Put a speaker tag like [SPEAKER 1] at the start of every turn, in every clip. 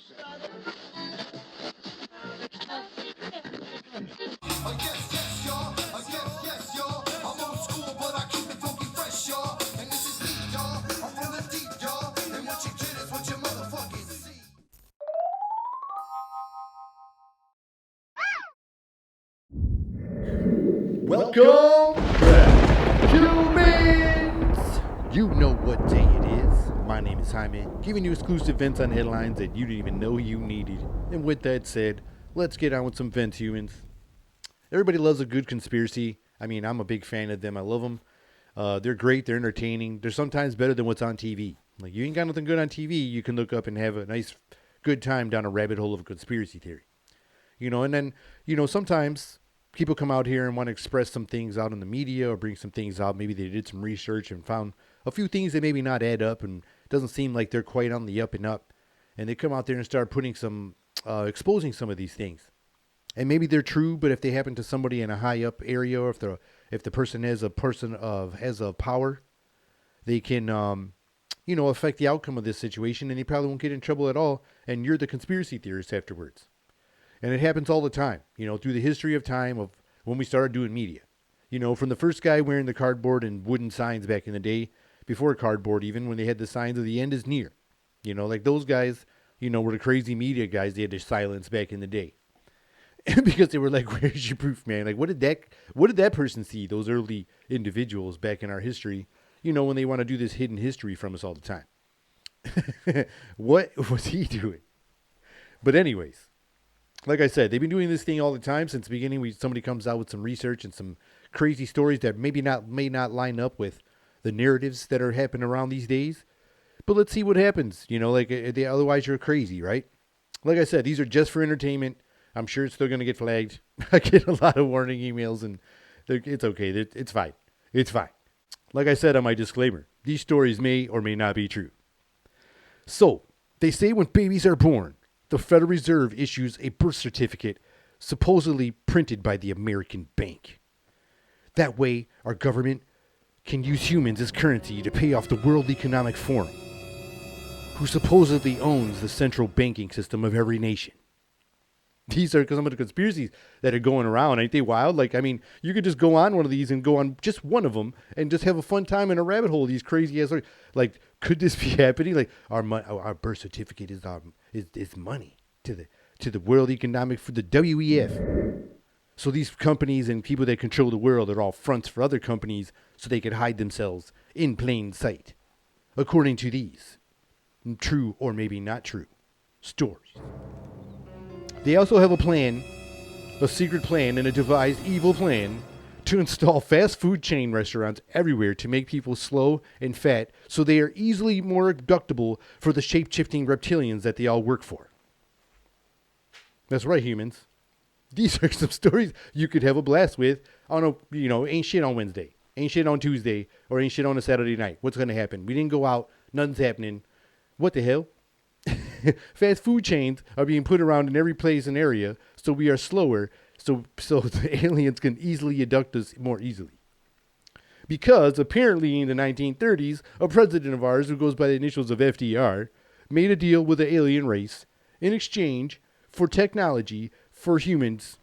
[SPEAKER 1] Yes, y'all. Yes, y'all. I'm old school, but I keep it funky fresh, y'all. And this is deep, y'all. I'm from the deep, y'all. And what you get is what you motherfucking see.
[SPEAKER 2] Welcome back, humans! You know what day it is. My name is Jaime, giving you exclusive vents on headlines that you didn't even know you needed. And with that said, let's get on with some vents, humans. Everybody loves a good conspiracy. I mean, I'm a big fan of them. I love them. They're great. They're entertaining. They're sometimes better than what's on TV. Like, you ain't got nothing good on TV, you can look up and have a nice, good time down a rabbit hole of a conspiracy theory. And then, sometimes people come out here and want to express some things out in the media or bring some things out. Maybe they did some research and found a few things that maybe not add up and doesn't seem like they're quite on the up and up. And they come out there and start putting some, exposing some of these things. And maybe they're true, but if they happen to somebody in a high up area, or if the person has a power, they can affect the outcome of this situation, and they probably won't get in trouble at all. And you're the conspiracy theorist afterwards. And it happens all the time, through the history of time of when we started doing media. From the first guy wearing the cardboard and wooden signs back in the day, before cardboard even, when they had the signs of the end is near. Like those guys, were the crazy media guys they had to silence back in the day. Because they were like, where's your proof, man? Like, what did that person see, those early individuals back in our history, when they want to do this hidden history from us all the time? What was he doing? But anyways, like I said, they've been doing this thing all the time since the beginning. Somebody comes out with some research and some crazy stories that may not line up with the narratives that are happening around these days. But let's see what happens. Otherwise you're crazy, right? Like I said, these are just for entertainment. I'm sure it's still going to get flagged. I get a lot of warning emails, and it's okay. It's fine. It's fine. Like I said on my disclaimer, these stories may or may not be true. So, they say when babies are born, the Federal Reserve issues a birth certificate supposedly printed by the American Bank. That way, our government can use humans as currency to pay off the World Economic Forum, who supposedly owns the central banking system of every nation. These are some of the conspiracies that are going around. Ain't they wild? Like, I mean, you could just go on one of these and go on just one of them and just have a fun time in a rabbit hole. These crazy ass, like, could this be happening? Like, our birth certificate is money to the World Economic, for the WEF. So these companies and people that control the world are all fronts for other companies, so they could hide themselves in plain sight, according to these true or maybe not true stories. They also have a secret plan and a devised evil plan to install fast food chain restaurants everywhere to make people slow and fat so they are easily more abductable for the shape-shifting reptilians that they all work for. That's right, humans. These are some stories you could have a blast with on ain't shit on Wednesday, ain't shit on Tuesday, or ain't shit on a Saturday night. What's going to happen? We didn't go out. Nothing's happening. What the hell? Fast food chains are being put around in every place and area, so we are slower, so the aliens can easily abduct us more easily. Because apparently in the 1930s, a president of ours who goes by the initials of FDR made a deal with the alien race in exchange for technology for humans,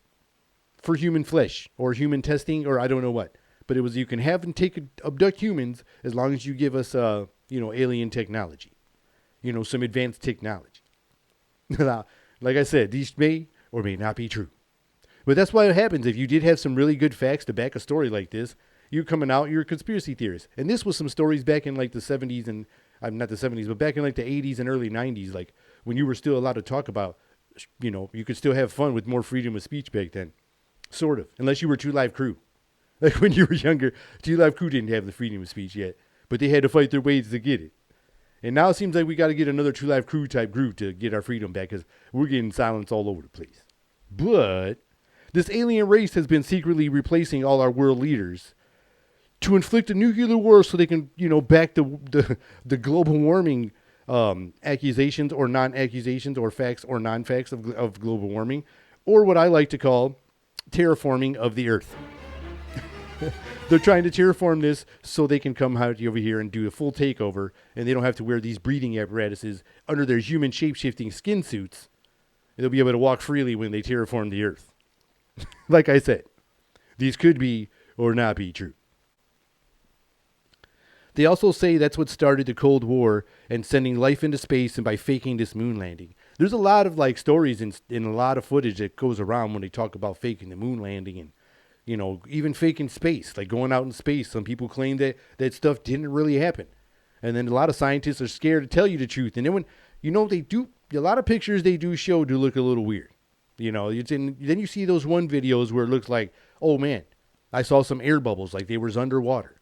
[SPEAKER 2] for human flesh or human testing or I don't know what. But it was you can have and abduct humans as long as you give us alien technology. Some advanced technology. Now, like I said, these may or may not be true. But that's why it happens. If you did have some really good facts to back a story like this, you're coming out, you're a conspiracy theorist. And this was some stories back in like the 70s and, not the 70s, but back in like the 80s and early 90s, like when you were still allowed to talk about, you could still have fun with more freedom of speech back then. Sort of. Unless you were Two Live Crew. Like when you were younger, Two Live Crew didn't have the freedom of speech yet, but they had to fight their ways to get it. And now it seems like we got to get another Two Live Crew type group to get our freedom back because we're getting silence all over the place. But this alien race has been secretly replacing all our world leaders to inflict a nuclear war so they can, back the global warming accusations or non-accusations or facts or non-facts of global warming, or what I like to call terraforming of the earth. They're trying to terraform this so they can come out over here and do a full takeover, and they don't have to wear these breathing apparatuses under their human shape-shifting skin suits. They'll be able to walk freely when they terraform the Earth. Like I said, these could be or not be true. They also say that's what started the Cold War and sending life into space and by faking this moon landing. There's a lot of like stories and a lot of footage that goes around when they talk about faking the moon landing and, you know, even faking space, like going out in space. Some people claim that that stuff didn't really happen. And then a lot of scientists are scared to tell you the truth. And then when, you know, they do, a lot of pictures they do show do look a little weird. You know, then you see those one videos where it looks like, oh man, I saw some air bubbles like they was underwater.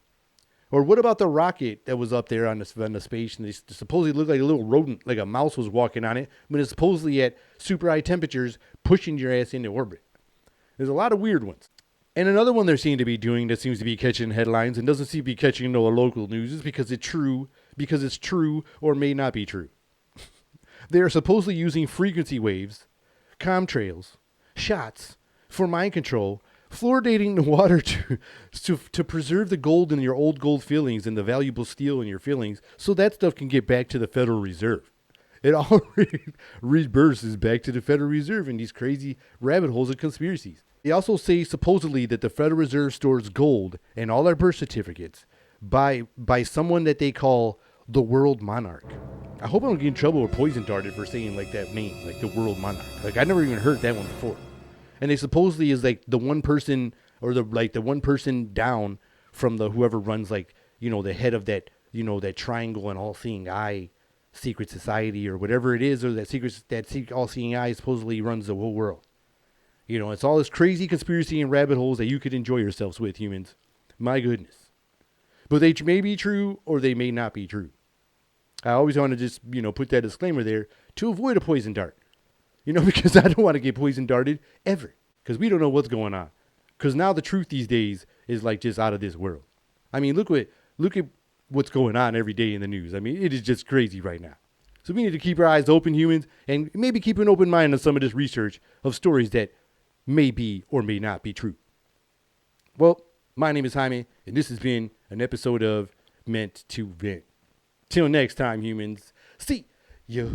[SPEAKER 2] Or what about the rocket that was up there on the space and they supposedly looked like a little rodent, like a mouse was walking on it, but it's supposedly at super high temperatures pushing your ass into orbit. There's a lot of weird ones. And another one they seem to be doing that seems to be catching headlines and doesn't seem to be catching no local news is because it's true or may not be true. They are supposedly using frequency waves, chemtrails, shots for mind control, fluoridating the water to preserve the gold in your old gold fillings and the valuable steel in your fillings so that stuff can get back to the Federal Reserve. It all reverses back to the Federal Reserve in these crazy rabbit holes of conspiracies. They also say supposedly that the Federal Reserve stores gold and all our birth certificates by someone that they call the World Monarch. I hope I don't get in trouble or poison darted for saying like that name, like the World Monarch. Like I never even heard that one before. And they supposedly is like the one person or the one person down from the whoever runs like, you know, the head of that, you know, that triangle and all-seeing eye secret society or whatever it is, or that all-seeing eye supposedly runs the whole world. You know, it's all this crazy conspiracy and rabbit holes that you could enjoy yourselves with, humans. My goodness. But they may be true or they may not be true. I always want to just, you know, put that disclaimer there to avoid a poison dart. You know, because I don't want to get poison darted ever. Because we don't know what's going on. Because now the truth these days is like just out of this world. I mean, look at what's going on every day in the news. I mean, it is just crazy right now. So we need to keep our eyes open, humans, and maybe keep an open mind on some of this research of stories that may be or may not be true. Well, my name is Jaime, and this has been an episode of Meant to Vent. Till next time, humans. See ya.